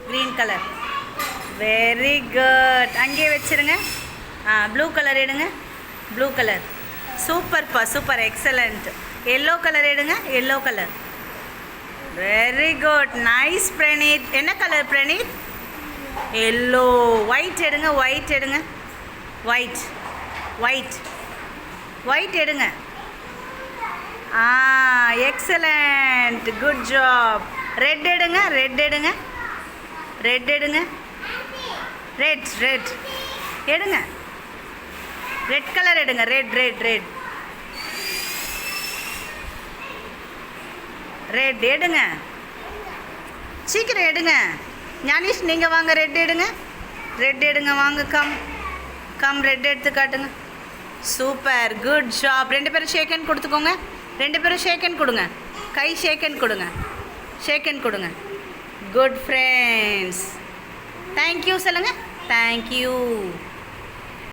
Green colour. Very good. அங்கேயே வச்சுருங்க. Blue colour எடுங்க. Blue colour. சூப்பர்ப்பா, சூப்பர், எக்ஸலண்ட். எல்லோ கலர் எடுங்க. Yellow colour. Very good, nice Praneeth. என்ன கலர் பிரணீத்? எல்லோ. ஒயிட் எடுங்க. ஒயிட் எடுங்க. ஒயிட் ஒயிட் ஒயிட் எடுங்க. Excellent, good job. ரெட் எடுங்க. ரெட் எடுங்க. ரெட் எடுங்க. ரெட் ரெட் எடுங்க. ரெட் கலர் எடுங்க. ரெட் ரெட் ரெட் ரெட் எடுங்க. சீக்கிரம் எடுங்க. ஞானேஷ் நீங்கள் வாங்க. ரெட் எடுங்க. ரெட் எடுங்க. வாங்க. Come come. ரெட் எடுத்து காட்டுங்க. Super, good job. 2 பேரும் ஷேக் ஹேண்ட் கொடுத்துக்கோங்க. 2 பேரும் ஷேக் ஹேண்ட் கொடுங்க. கை ஷேக் ஹேண்ட் கொடுங்க. ஷேக் ஹேண்ட் கொடுங்க. Good friends. தேங்க்யூ சொல்லுங்கள். தேங்க்யூ.